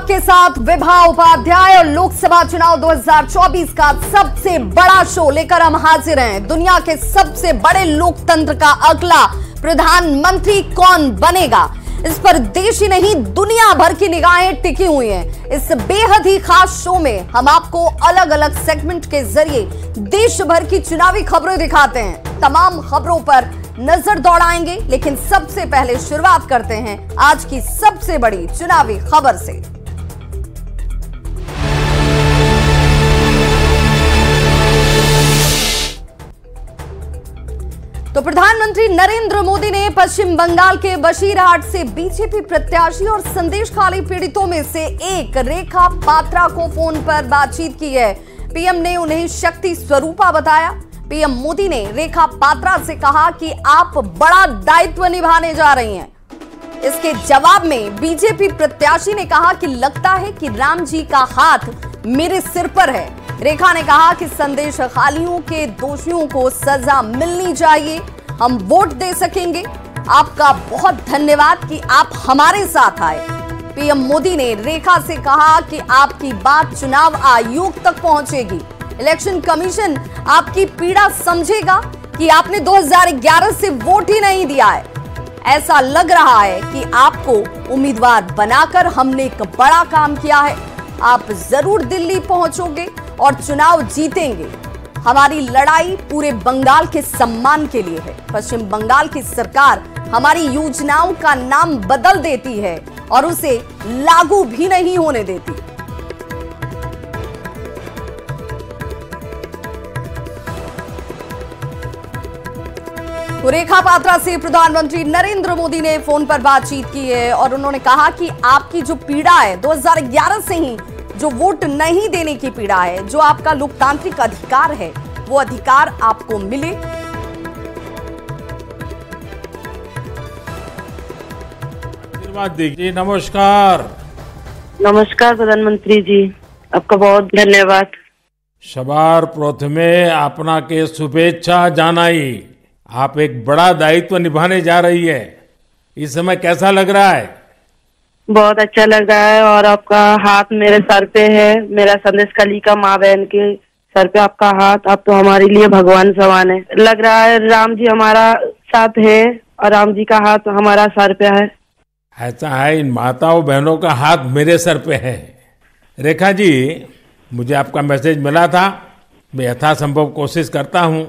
आपके साथ विभा उपाध्याय और लोकसभा चुनाव 2024 का सबसे बड़ा शो लेकर हम हाजिर हैं। दुनिया के सबसे बड़े लोकतंत्र का अगला प्रधानमंत्री कौन बनेगा, इस पर देश ही नहीं दुनिया भर की निगाहें टिकी हुई हैं। इस बेहद ही खास शो में हम आपको अलग अलग सेगमेंट के जरिए देश भर की चुनावी खबरें दिखाते हैं। तमाम खबरों पर नजर दौड़ाएंगे, लेकिन सबसे पहले शुरुआत करते हैं आज की सबसे बड़ी चुनावी खबर से। तो प्रधानमंत्री नरेंद्र मोदी ने पश्चिम बंगाल के बशीरहाट से बीजेपी प्रत्याशी और संदेश खाली पीड़ितों में से एक रेखा पात्रा को फोन पर बातचीत की है। पीएम ने उन्हें शक्ति स्वरूपा बताया। पीएम मोदी ने रेखा पात्रा से कहा कि आप बड़ा दायित्व निभाने जा रही हैं। इसके जवाब में बीजेपी प्रत्याशी ने कहा कि लगता है कि राम जी का हाथ मेरे सिर पर है। रेखा ने कहा कि संदेश खालियों के दोषियों को सजा मिलनी चाहिए, हम वोट दे सकेंगे। आपका बहुत धन्यवाद कि आप हमारे साथ आए। पीएम मोदी ने रेखा से कहा कि आपकी बात चुनाव आयोग तक पहुंचेगी। इलेक्शन कमीशन आपकी पीड़ा समझेगा कि आपने 2011 से वोट ही नहीं दिया है। ऐसा लग रहा है कि आपको उम्मीदवार बनाकर हमने एक बड़ा काम किया है। आप जरूर दिल्ली पहुंचोगे और चुनाव जीतेंगे। हमारी लड़ाई पूरे बंगाल के सम्मान के लिए है। पश्चिम बंगाल की सरकार हमारी योजनाओं का नाम बदल देती है और उसे लागू भी नहीं होने देती। रेखा पात्रा से प्रधानमंत्री नरेंद्र मोदी ने फोन पर बातचीत की है और उन्होंने कहा कि आपकी जो पीड़ा है 2011 से ही जो वोट नहीं देने की पीड़ा है, जो आपका लोकतांत्रिक अधिकार है, वो अधिकार आपको मिले। जी नमस्कार। नमस्कार प्रधानमंत्री जी, आपका बहुत धन्यवाद। सवार प्रथमे अपना के शुभेच्छा जानाई। आप एक बड़ा दायित्व निभाने जा रही है। इस समय कैसा लग रहा है? बहुत अच्छा लग रहा है और आपका हाथ मेरे सर पे है। मेरा संदेश खाली का माँ बहन के सर पे आपका हाथ, आप तो हमारे लिए भगवान समान है। लग रहा है राम जी हमारा साथ है और राम जी का हाथ हमारा सर पे है। ऐसा है, इन माताओं बहनों का हाथ मेरे सर पे है। रेखा जी, मुझे आपका मैसेज मिला था। मैं यथासंभव कोशिश करता हूं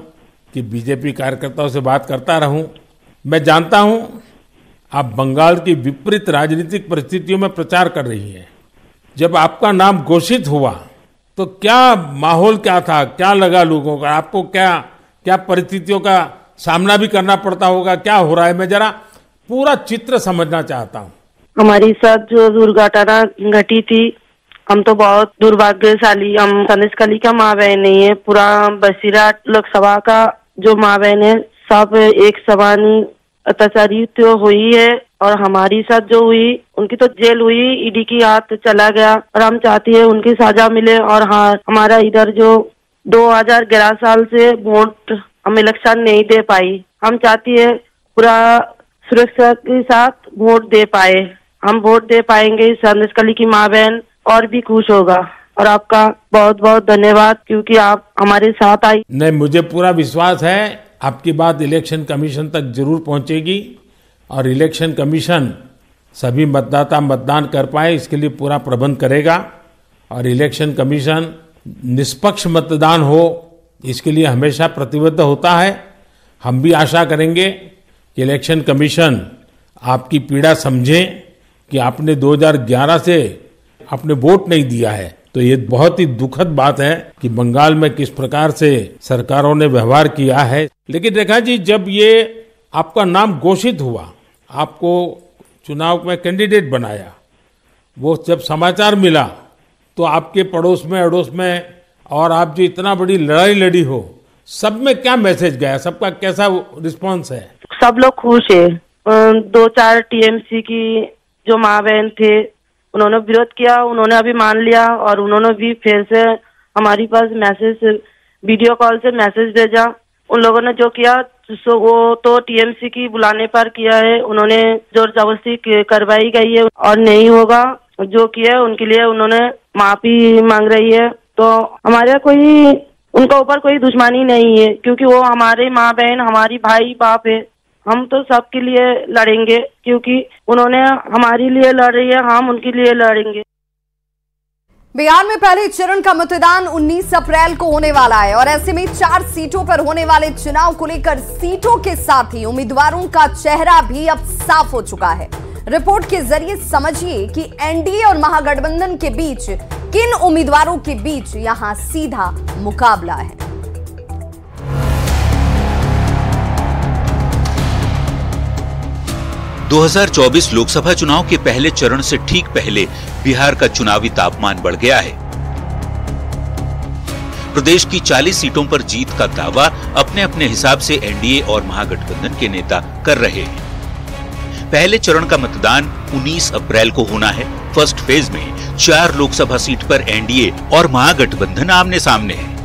कि बीजेपी कार्यकर्ताओं से बात करता रहूं। मैं जानता हूं आप बंगाल की विपरीत राजनीतिक परिस्थितियों में प्रचार कर रही हैं। जब आपका नाम घोषित हुआ तो क्या माहौल क्या था, क्या लगा लोगों का? आपको क्या परिस्थितियों का सामना भी करना पड़ता होगा? क्या हो रहा है, मैं जरा पूरा चित्र समझना चाहता हूँ। हमारी साथ जो दुर्घटना घटी थी, हम तो बहुत दुर्भाग्यशाली। हम संदेश खाली का माँ बहन नहीं है, पूरा बशीरहाट लोकसभा का जो माँ बहन है सब एक समान अत्याचारी तो हुई है। और हमारी साथ जो हुई, उनकी तो जेल हुई, ईडी की हाथ चला गया और हम चाहती है उनकी सजा मिले। और हाँ, हमारा इधर जो 2011 साल से वोट हम इलेक्शन नहीं दे पाई, हम चाहती है पूरा सुरक्षा के साथ वोट दे पाए। हम वोट दे पाएंगे, संदेश खाली की माँ बहन और भी खुश होगा। और आपका बहुत बहुत धन्यवाद क्योंकि आप हमारे साथ आई। नहीं, मुझे पूरा विश्वास है आपकी बात इलेक्शन कमीशन तक जरूर पहुंचेगी और इलेक्शन कमीशन सभी मतदाता मतदान कर पाए इसके लिए पूरा प्रबंध करेगा। और इलेक्शन कमीशन निष्पक्ष मतदान हो इसके लिए हमेशा प्रतिबद्ध होता है। हम भी आशा करेंगे कि इलेक्शन कमीशन आपकी पीड़ा समझे कि आपने 2011 से आपने वोट नहीं दिया है। तो ये बहुत ही दुखद बात है कि बंगाल में किस प्रकार से सरकारों ने व्यवहार किया है। लेकिन रेखा जी, जब ये आपका नाम घोषित हुआ, आपको चुनाव में कैंडिडेट बनाया, वो जब समाचार मिला तो आपके पड़ोस में अड़ोस में और आप जो इतना बड़ी लड़ाई लड़ी हो, सब में क्या मैसेज गया? सबका कैसा रिस्पॉन्स है? सब लोग खुश है। 2-4 टीएमसी की जो माँ बहन थे उन्होंने विरोध किया, उन्होंने अभी मान लिया और उन्होंने भी फिर से हमारी पास मैसेज, वीडियो कॉल से मैसेज भेजा। उन लोगों ने जो किया वो तो टीएमसी की बुलाने पर किया है। उन्होंने जोर जबरदस्ती कार्रवाई की है और नहीं होगा। जो किया उनके लिए उन्होंने माफी मांग रही है। तो हमारे कोई उनका ऊपर कोई दुश्मनी नहीं है, क्योंकि वो हमारे माँ बहन, हमारी भाई बाप है। हम तो सबके लिए लड़ेंगे, क्योंकि उन्होंने हमारे लिए लड़ रही है, हम उनके लिए लड़ेंगे। बिहार में पहले चरण का मतदान 19 अप्रैल को होने वाला है और ऐसे में 4 सीटों पर होने वाले चुनाव को लेकर सीटों के साथ ही उम्मीदवारों का चेहरा भी अब साफ हो चुका है। रिपोर्ट के जरिए समझिए कि एनडीए और महागठबंधन के बीच किन उम्मीदवारों के बीच यहां सीधा मुकाबला है। 2024 लोकसभा चुनाव के पहले चरण से ठीक पहले बिहार का चुनावी तापमान बढ़ गया है। प्रदेश की 40 सीटों पर जीत का दावा अपने अपने हिसाब से एनडीए और महागठबंधन के नेता कर रहे हैं। पहले चरण का मतदान 19 अप्रैल को होना है। फर्स्ट फेज में 4 लोकसभा सीट पर एनडीए और महागठबंधन आमने सामने है।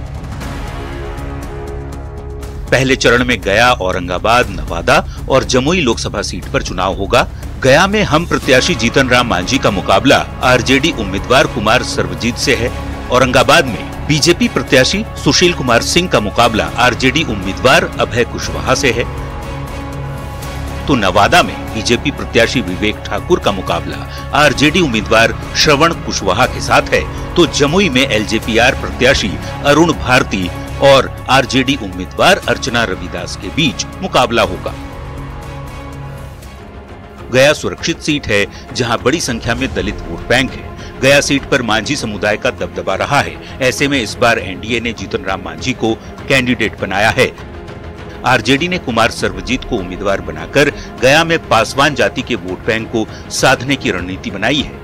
पहले चरण में गया, औरंगाबाद, नवादा और जमुई लोकसभा सीट पर चुनाव होगा। गया में हम प्रत्याशी जीतन राम मांझी का मुकाबला आरजेडी उम्मीदवार कुमार सर्वजीत से है। औरंगाबाद में बीजेपी प्रत्याशी सुशील कुमार सिंह का मुकाबला आरजेडी उम्मीदवार अभय कुशवाहा से है। तो नवादा में बीजेपी प्रत्याशी विवेक ठाकुर का मुकाबला आरजेडी उम्मीदवार श्रवण कुशवाहा के साथ है। तो जमुई में एलजेपीआर प्रत्याशी अरुण भारती और आरजेडी उम्मीदवार अर्चना रविदास के बीच मुकाबला होगा। गया सुरक्षित सीट है, जहां बड़ी संख्या में दलित वोट बैंक है। गया सीट पर मांझी समुदाय का दबदबा रहा है। ऐसे में इस बार एनडीए ने जीतन राम मांझी को कैंडिडेट बनाया है। आरजेडी ने कुमार सर्वजीत को उम्मीदवार बनाकर गया में पासवान जाति के वोट बैंक को साधने की रणनीति बनाई है।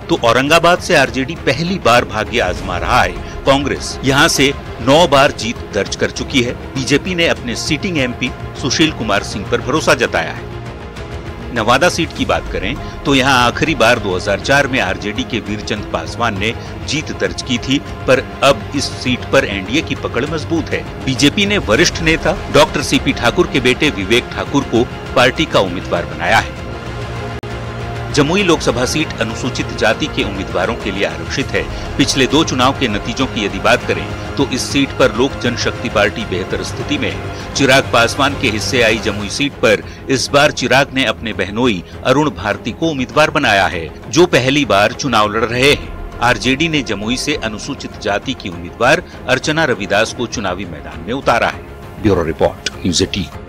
तो औरंगाबाद से आरजेडी पहली बार भाग्य आजमा रहा है। कांग्रेस यहां से 9 बार जीत दर्ज कर चुकी है। बीजेपी ने अपने सिटिंग एमपी सुशील कुमार सिंह पर भरोसा जताया है। नवादा सीट की बात करें तो यहां आखिरी बार 2004 में आरजेडी के वीरचंद पासवान ने जीत दर्ज की थी, पर अब इस सीट पर एनडीए की पकड़ मजबूत है। बीजेपी ने वरिष्ठ नेता डॉक्टर सीपी ठाकुर के बेटे विवेक ठाकुर को पार्टी का उम्मीदवार बनाया है। जमुई लोकसभा सीट अनुसूचित जाति के उम्मीदवारों के लिए आरक्षित है। पिछले 2 चुनाव के नतीजों की यदि बात करें तो इस सीट पर लोक जनशक्ति पार्टी बेहतर स्थिति में है। चिराग पासवान के हिस्से आई जमुई सीट पर इस बार चिराग ने अपने बहनोई अरुण भारती को उम्मीदवार बनाया है, जो पहली बार चुनाव लड़ रहे हैं। आरजेडी ने जमुई से अनुसूचित जाति की उम्मीदवार अर्चना रविदास को चुनावी मैदान में उतारा है। Bureau report, news 18।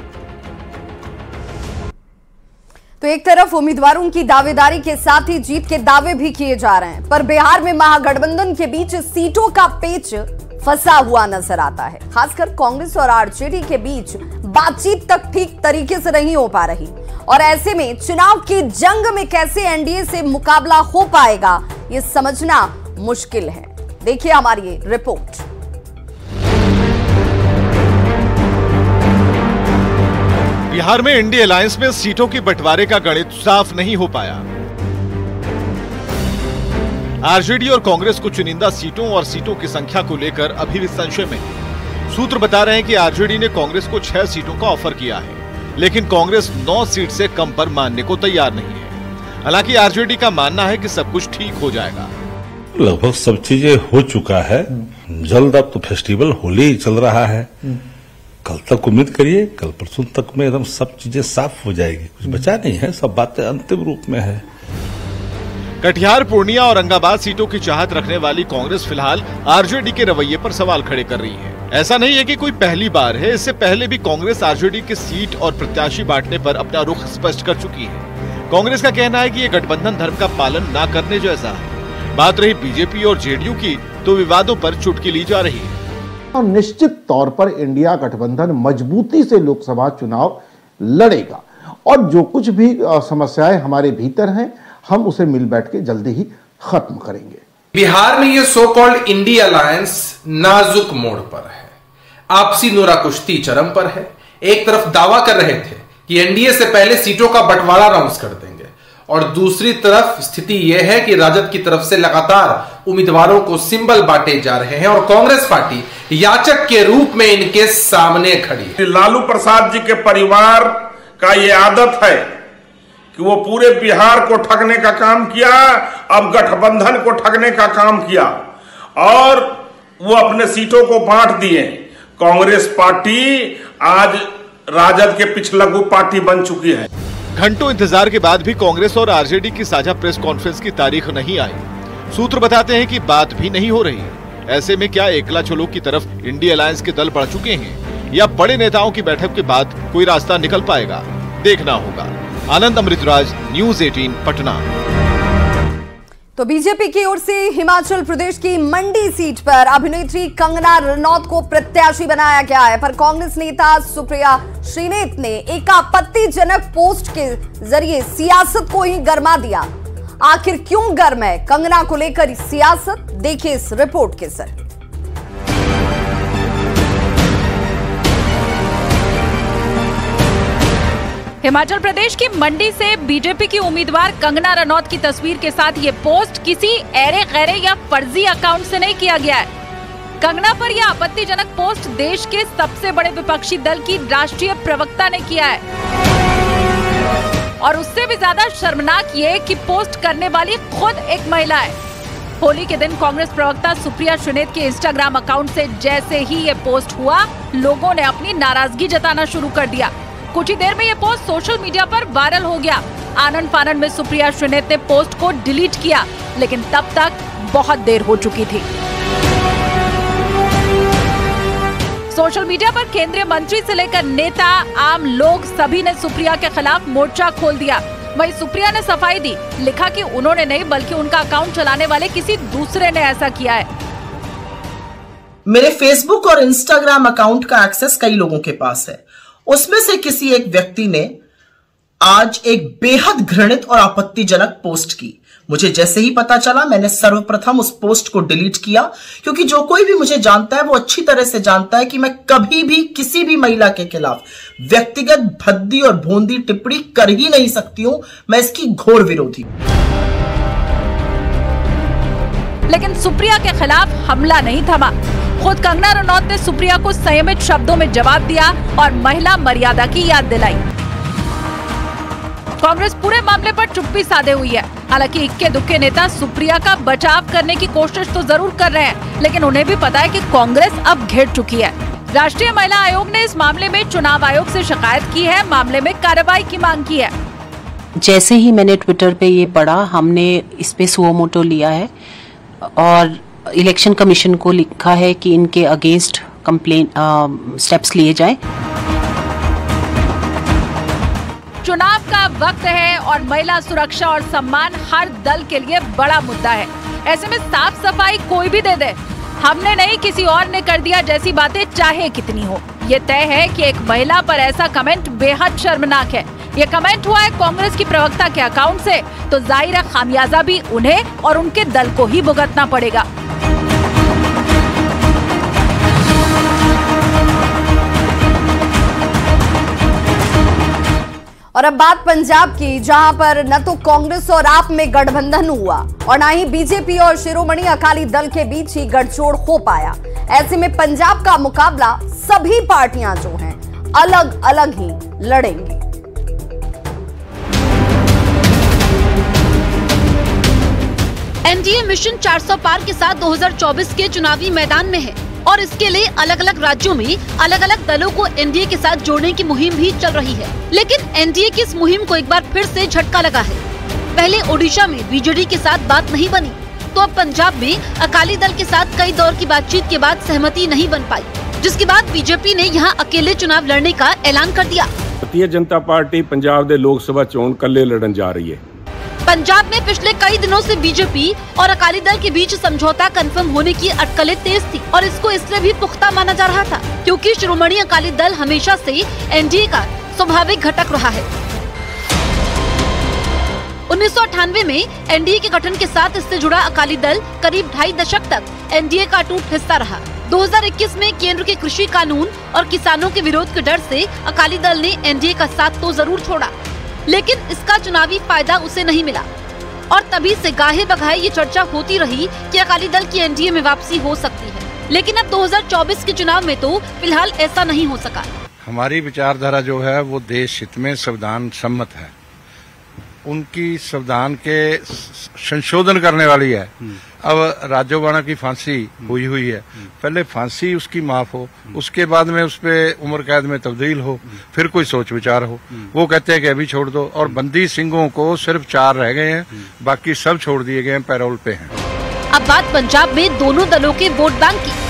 तो एक तरफ उम्मीदवारों की दावेदारी के साथ ही जीत के दावे भी किए जा रहे हैं, पर बिहार में महागठबंधन के बीच सीटों का पेच फंसा हुआ नजर आता है। खासकर कांग्रेस और आरजेडी के बीच बातचीत तक ठीक तरीके से नहीं हो पा रही और ऐसे में चुनाव की जंग में कैसे एनडीए से मुकाबला हो पाएगा, ये समझना मुश्किल है। देखिए हमारी ये रिपोर्ट। बिहार में इंडी अलायंस में सीटों की बंटवारे का गणित साफ नहीं हो पाया। आरजेडी और कांग्रेस को चुनिंदा सीटों और सीटों की संख्या को लेकर अभी भी संशय में है। सूत्र बता रहे हैं कि आरजेडी ने कांग्रेस को 6 सीटों का ऑफर किया है, लेकिन कांग्रेस 9 सीट से कम पर मानने को तैयार नहीं है। हालांकि आरजेडी का मानना है कि सब कुछ ठीक हो जाएगा। लगभग सब चीजें हो चुका है। जल्द अब तो फेस्टिवल होली ही चल रहा है। कल तक उम्मीद करिए, कल परसों तक में एकदम सब चीजें साफ हो जाएगी। कुछ बचा नहीं है, सब बातें अंतिम रूप में है। कटिहार, पूर्णिया और औरंगाबाद सीटों की चाहत रखने वाली कांग्रेस फिलहाल आरजेडी के रवैये पर सवाल खड़े कर रही है। ऐसा नहीं है कि कोई पहली बार है, इससे पहले भी कांग्रेस आरजेडी की सीट और प्रत्याशी बांटने पर अपना रुख स्पष्ट कर चुकी है। कांग्रेस का कहना है कि ये गठबंधन धर्म का पालन न करने जैसा है। बात रही बीजेपी और जेडीयू की, तो विवादों पर चुटकी ली जा रही है। और निश्चित तौर पर इंडिया गठबंधन मजबूती से लोकसभा चुनाव लड़ेगा और जो कुछ भी समस्याएं हमारे भीतर हैं, हम उसे मिल बैठ के जल्दी ही खत्म करेंगे। बिहार में ये सो कॉल्ड इंडी अलायंस नाजुक मोड़ पर है। आपसी नोरा कुश्ती चरम पर है। एक तरफ दावा कर रहे थे कि एनडीए से पहले सीटों का बंटवारा अनाउंस कर देंगे और दूसरी तरफ स्थिति यह है कि राजद की तरफ से लगातार उम्मीदवारों को सिंबल बांटे जा रहे हैं और कांग्रेस पार्टी याचक के रूप में इनके सामने खड़ी है। लालू प्रसाद जी के परिवार का ये आदत है कि वो पूरे बिहार को ठगने का काम किया, अब गठबंधन को ठगने का काम किया और वो अपने सीटों को बांट दिए। कांग्रेस पार्टी आज राजद के पिछलग्गू पार्टी बन चुकी है। घंटों इंतजार के बाद भी कांग्रेस और आरजेडी की साझा प्रेस कॉन्फ्रेंस की तारीख नहीं आई। सूत्र बताते हैं कि बात भी नहीं हो रही। ऐसे में क्या एकला चलो की तरफ इंडिया अलायंस के दल बढ़ चुके हैं या बड़े नेताओं की बैठक के बाद कोई रास्ता निकल पाएगा, देखना होगा। आनंद अमृतराज, न्यूज़ 18 पटना। तो बीजेपी की ओर से हिमाचल प्रदेश की मंडी सीट पर अभिनेत्री कंगना रनौत को प्रत्याशी बनाया गया है, पर कांग्रेस नेता सुप्रिया श्रीनेत ने एक आपत्तिजनक पोस्ट के जरिए सियासत को ही गरमा दिया। आखिर क्यों गर्म है कंगना को लेकर सियासत, देखिए इस रिपोर्ट के जरिए। हिमाचल प्रदेश की मंडी से बीजेपी की उम्मीदवार कंगना रनौत की तस्वीर के साथ ये पोस्ट किसी ऐरे गैरे या फर्जी अकाउंट से नहीं किया गया है। कंगना पर यह आपत्तिजनक पोस्ट देश के सबसे बड़े विपक्षी दल की राष्ट्रीय प्रवक्ता ने किया है और उससे भी ज्यादा शर्मनाक ये कि पोस्ट करने वाली खुद एक महिला है। होली के दिन कांग्रेस प्रवक्ता सुप्रिया श्रीनेत के इंस्टाग्राम अकाउंट से जैसे ही ये पोस्ट हुआ, लोगों ने अपनी नाराजगी जताना शुरू कर दिया। कुछ ही देर में ये पोस्ट सोशल मीडिया पर वायरल हो गया। आनंद फानन में सुप्रिया श्रीनेत ने पोस्ट को डिलीट किया, लेकिन तब तक बहुत देर हो चुकी थी। सोशल मीडिया पर केंद्रीय मंत्री से लेकर नेता, आम लोग सभी ने सुप्रिया के खिलाफ मोर्चा खोल दिया। वहीं सुप्रिया ने सफाई दी, लिखा कि उन्होंने नहीं बल्कि उनका अकाउंट चलाने वाले किसी दूसरे ने ऐसा किया है। मेरे फेसबुक और इंस्टाग्राम अकाउंट का एक्सेस कई लोगों के पास है। उसमें से किसी एक व्यक्ति ने आज एक बेहद घृणित और आपत्तिजनक पोस्ट की। मुझे जैसे ही पता चला, मैंने सर्वप्रथम उस पोस्ट को डिलीट किया, क्योंकि जो कोई भी मुझे जानता है वो अच्छी तरह से जानता है कि मैं कभी भी किसी भी महिला के खिलाफ व्यक्तिगत भद्दी और भोंदी टिप्पणी कर ही नहीं सकती हूं। मैं इसकी घोर विरोधी हूं। लेकिन सुप्रिया के खिलाफ हमला नहीं थमा। खुद कंगना रनौत ने सुप्रिया को संयमित शब्दों में जवाब दिया और महिला मर्यादा की याद दिलाई। कांग्रेस पूरे मामले पर चुप्पी साधे हुई है। हालांकि इक्के दुक्के नेता सुप्रिया का बचाव करने की कोशिश तो जरूर कर रहे हैं, लेकिन उन्हें भी पता है कि कांग्रेस अब घिर चुकी है। राष्ट्रीय महिला आयोग ने इस मामले में चुनाव आयोग से शिकायत की है, मामले में कार्रवाई की मांग की है। जैसे ही मैंने ट्विटर पे ये पढ़ा, हमने इस पे सुओ मोटो लिया है और इलेक्शन कमीशन को लिखा है कि इनके अगेंस्ट कंप्लेन स्टेप्स लिए जाएं। चुनाव का वक्त है और महिला सुरक्षा और सम्मान हर दल के लिए बड़ा मुद्दा है। ऐसे में साफ सफाई कोई भी दे दे, हमने नहीं किसी और ने कर दिया जैसी बातें चाहे कितनी हो, ये तय है कि एक महिला पर ऐसा कमेंट बेहद शर्मनाक है। ये कमेंट हुआ है कांग्रेस की प्रवक्ता के अकाउंट से, तो जाहिर है खामियाजा भी उन्हें और उनके दल को ही भुगतना पड़ेगा। और अब बात पंजाब की, जहां पर न तो कांग्रेस और आप में गठबंधन हुआ और न ही बीजेपी और शिरोमणि अकाली दल के बीच ही गठजोड़ हो पाया। ऐसे में पंजाब का मुकाबला सभी पार्टियां जो हैं अलग अलग ही लड़ेंगी। एनडीए मिशन 400 पार के साथ 2024 के चुनावी मैदान में है और इसके लिए अलग अलग राज्यों में अलग अलग दलों को एनडीए के साथ जोड़ने की मुहिम भी चल रही है। लेकिन एनडीए की इस मुहिम को एक बार फिर से झटका लगा है। पहले ओडिशा में बीजेडी के साथ बात नहीं बनी, तो अब पंजाब में अकाली दल के साथ कई दौर की बातचीत के बाद सहमति नहीं बन पाई, जिसके बाद बीजेपी ने यहाँ अकेले चुनाव लड़ने का ऐलान कर दिया। भारतीय जनता पार्टी पंजाब के लोक सभा चोन कल्ले लड़न जा रही है। पंजाब में पिछले कई दिनों से बीजेपी और अकाली दल के बीच समझौता कंफर्म होने की अटकलें तेज थी और इसको इसलिए भी पुख्ता माना जा रहा था क्योंकि शिरोमणि अकाली दल हमेशा से एनडीए का स्वाभाविक घटक रहा है। 1998 में एनडीए के गठन के साथ इससे जुड़ा अकाली दल करीब 2.5 दशक तक एनडीए का अटूट हिस्सा रहा। 2021 में केंद्र के कृषि कानून और किसानों के विरोध के डर से अकाली दल ने एनडीए का साथ तो जरूर छोड़ा, लेकिन इसका चुनावी फायदा उसे नहीं मिला और तभी से गाहे बगाहे ये चर्चा होती रही कि अकाली दल की एनडीए में वापसी हो सकती है। लेकिन अब 2024 के चुनाव में तो फिलहाल ऐसा नहीं हो सका। हमारी विचारधारा जो है वो देश हित में संविधान सम्मत है उनकी संविधान के संशोधन करने वाली है। अब राजोबाणा की फांसी हुई है, पहले फांसी उसकी माफ हो, उसके बाद में उस पर उम्र कैद में तब्दील हो, फिर कोई सोच विचार हो। वो कहते हैं कि अभी छोड़ दो। और बंदी सिंहों को सिर्फ 4 रह गए हैं, बाकी सब छोड़ दिए गए हैं, पैरोल पे हैं। अब बात पंजाब में दोनों दलों के वोट बैंक की।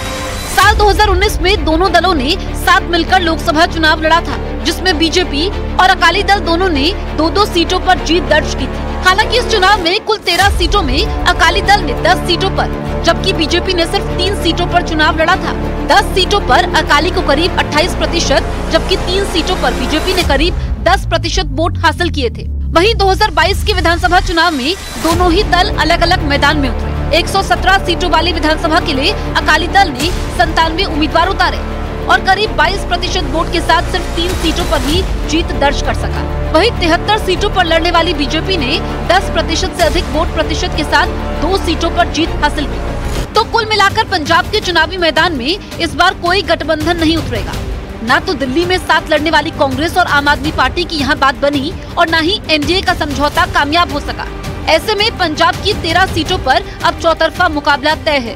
साल 2019 में दोनों दलों ने साथ मिलकर लोकसभा चुनाव लड़ा था, जिसमें बीजेपी और अकाली दल दोनों ने 2-2 सीटों पर जीत दर्ज की थी। हालांकि इस चुनाव में कुल 13 सीटों में अकाली दल ने 10 सीटों पर, जबकि बीजेपी ने सिर्फ 3 सीटों पर चुनाव लड़ा था। 10 सीटों पर अकाली को करीब 28%, jabki 3 सीटों पर बीजेपी ने करीब 10% वोट हासिल किए थे। वहीं 2022 के विधानसभा चुनाव में दोनों ही दल अलग अलग मैदान में उतरे। 117 सीटों वाली विधानसभा के लिए अकाली दल ने 97 उम्मीदवार उतारे और करीब 22% वोट के साथ सिर्फ 3 सीटों पर ही जीत दर्ज कर सका। वहीं 73 सीटों पर लड़ने वाली बीजेपी ने 10% से अधिक वोट प्रतिशत के साथ 2 सीटों पर जीत हासिल की। तो कुल मिलाकर पंजाब के चुनावी मैदान में इस बार कोई गठबंधन नहीं उतरेगा। न तो दिल्ली में साथ लड़ने वाली कांग्रेस और आम आदमी पार्टी की यहाँ बात बनी और न ही एनडीए का समझौता कामयाब हो सका। ऐसे में पंजाब की 13 सीटों पर अब चौतरफा मुकाबला तय है।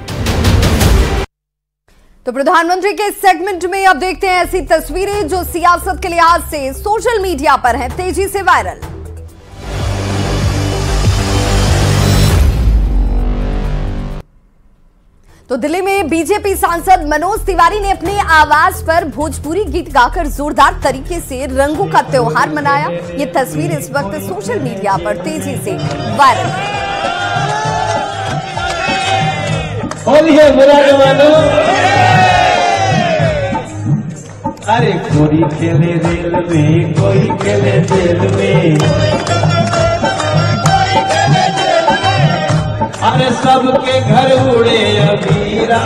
तो प्रधानमंत्री के सेगमेंट में अब देखते हैं ऐसी तस्वीरें जो सियासत के लिहाज से सोशल मीडिया पर हैं तेजी से वायरल। तो दिल्ली में बीजेपी सांसद मनोज तिवारी ने अपने आवाज पर भोजपुरी गीत गाकर जोरदार तरीके से रंगों का त्योहार मनाया। ये तस्वीर इस वक्त सोशल मीडिया पर तेजी से वायरल है। अरे कोई खेले रेल में, कोई खेले जेल में, अरे सबके घर उड़े अबीरा।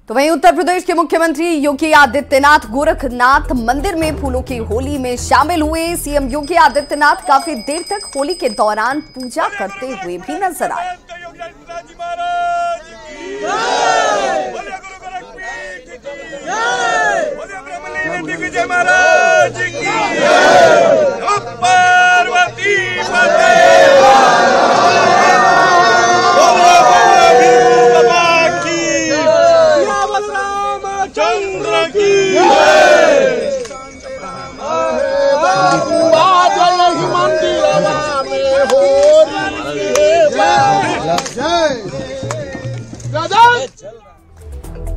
तो वहीं उत्तर प्रदेश के मुख्यमंत्री योगी आदित्यनाथ गोरखनाथ मंदिर में फूलों की होली में शामिल हुए। सीएम योगी आदित्यनाथ काफी देर तक होली के दौरान पूजा करते हुए भी नजर आए।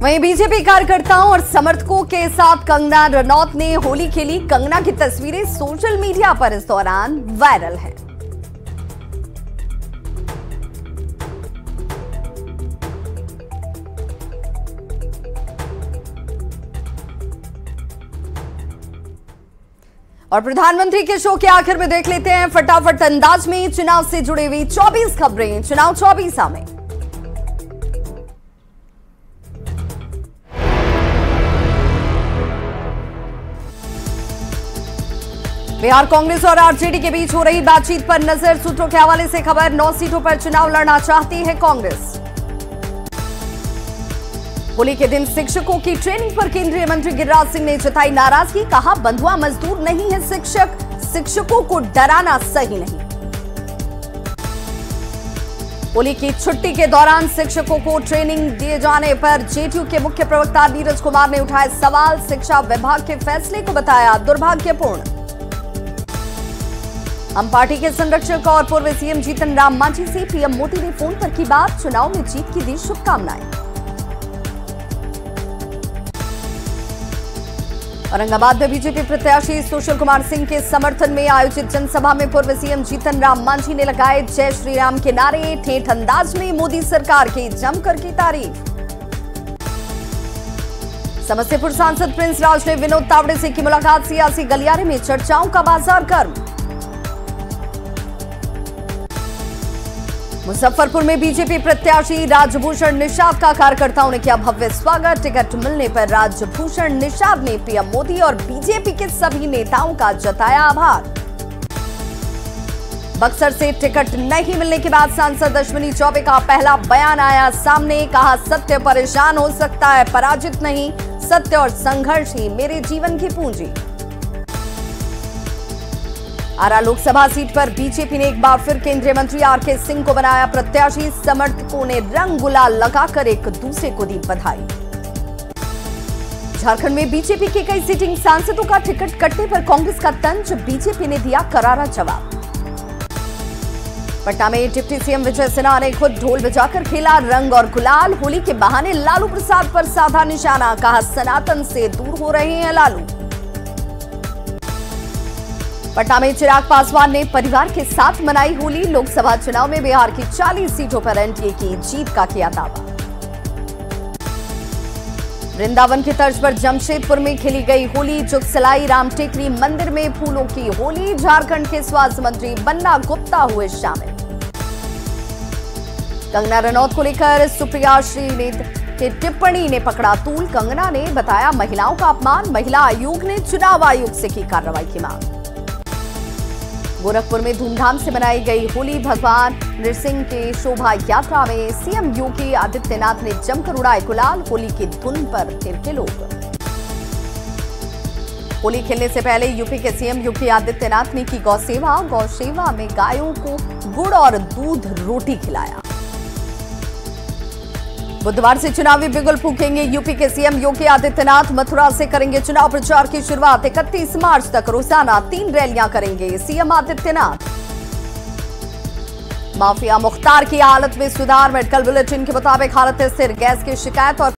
वहीं बीजेपी कार्यकर्ताओं और समर्थकों के साथ कंगना रनौत ने होली खेली। कंगना की तस्वीरें सोशल मीडिया पर इस दौरान वायरल हैं। और प्रधानमंत्री के शो के आखिर में देख लेते हैं फटाफट अंदाज में चुनाव से जुड़ी हुई 24 खबरें चुनाव 24 में। बिहार कांग्रेस और आरजेडी के बीच हो रही बातचीत पर नजर। सूत्रों के हवाले से खबर, 9 सीटों पर चुनाव लड़ना चाहती है कांग्रेस। होली के दिन शिक्षकों की ट्रेनिंग पर केंद्रीय मंत्री गिरिराज सिंह ने जताई नाराजगी। कहा बंधुआ मजदूर नहीं है शिक्षक, शिक्षकों को डराना सही नहीं। होली की छुट्टी के दौरान शिक्षकों को ट्रेनिंग दिए जाने पर जेडीयू के मुख्य प्रवक्ता नीरज कुमार ने उठाए सवाल। शिक्षा विभाग के फैसले को बताया दुर्भाग्यपूर्ण। हम पार्टी के संरक्षक और पूर्व सीएम जीतन राम मांझी से पीएम मोदी ने फोन पर की बात। चुनाव में जीत की दी शुभकामनाएं। औरंगाबाद में बीजेपी प्रत्याशी सुशील कुमार सिंह के समर्थन में आयोजित जनसभा में पूर्व सीएम जीतन राम मांझी ने लगाए जय श्री राम के नारे। ठेठ अंदाज में मोदी सरकार की जमकर की तारीफ। समस्तीपुर सांसद प्रिंस राज ने विनोद तावड़े से की मुलाकात। सियासी गलियारे में चर्चाओं का बाजार गर्म। मुजफ्फरपुर में बीजेपी प्रत्याशी राजभूषण निषाद का कार्यकर्ताओं ने किया भव्य स्वागत। टिकट मिलने पर राजभूषण निषाद ने पीएम मोदी और बीजेपी के सभी नेताओं का जताया आभार। बक्सर से टिकट नहीं मिलने के बाद सांसद अश्विनी चौबे का पहला बयान आया सामने। कहा सत्य परेशान हो सकता है, पराजित नहीं। सत्य और संघर्ष ही मेरे जीवन की पूंजी। आरा लोकसभा सीट पर बीजेपी ने एक बार फिर केंद्रीय मंत्री आरके सिंह को बनाया प्रत्याशी। समर्थकों ने रंग गुलाल लगाकर एक दूसरे को दी बधाई। झारखंड में बीजेपी के कई सिटिंग सांसदों का टिकट कटने पर कांग्रेस का तंज, बीजेपी ने दिया करारा जवाब। पटना में डिप्टी सीएम विजय सिन्हा ने खुद ढोल बजाकर खेला रंग और गुलाल। होली के बहाने लालू प्रसाद पर साधा निशाना, कहा सनातन से दूर हो रहे हैं लालू। पटना में चिराग पासवान ने परिवार के साथ मनाई होली। लोकसभा चुनाव में बिहार की 40 सीटों पर एनडीए की जीत का किया दावा। वृंदावन की तर्ज पर जमशेदपुर में खेली गई होली। जुगसलाई राम टेकरी मंदिर में फूलों की होली। झारखंड के स्वास्थ्य मंत्री बन्ना गुप्ता हुए शामिल। कंगना रनौत को लेकर सुप्रिया श्रीनेत की टिप्पणी ने पकड़ा तूल। कंगना ने बताया महिलाओं का अपमान, महिला आयोग ने चुनाव आयोग से की कार्रवाई की मांग। गोरखपुर में धूमधाम से मनाई गई होली। भगवान नृसिंह के शोभा यात्रा में सीएम योगी आदित्यनाथ ने जमकर उड़ाए गुलाल। होली की धुन पर थिरके लोग। होली खेलने से पहले यूपी के सीएम योगी आदित्यनाथ ने की गौसेवा। गौसेवा में गायों को गुड़ और दूध रोटी खिलाया। बुधवार से चुनावी बिगुल फूकेंगे यूपी के सीएम योगी आदित्यनाथ। मथुरा से करेंगे चुनाव प्रचार की शुरुआत। 31 मार्च तक रोजाना 3 रैलियां करेंगे सीएम आदित्यनाथ। माफिया मुख्तार की हालत में सुधार। मेडिकल बुलेटिन के मुताबिक हालत स्थिर। गैस की शिकायत और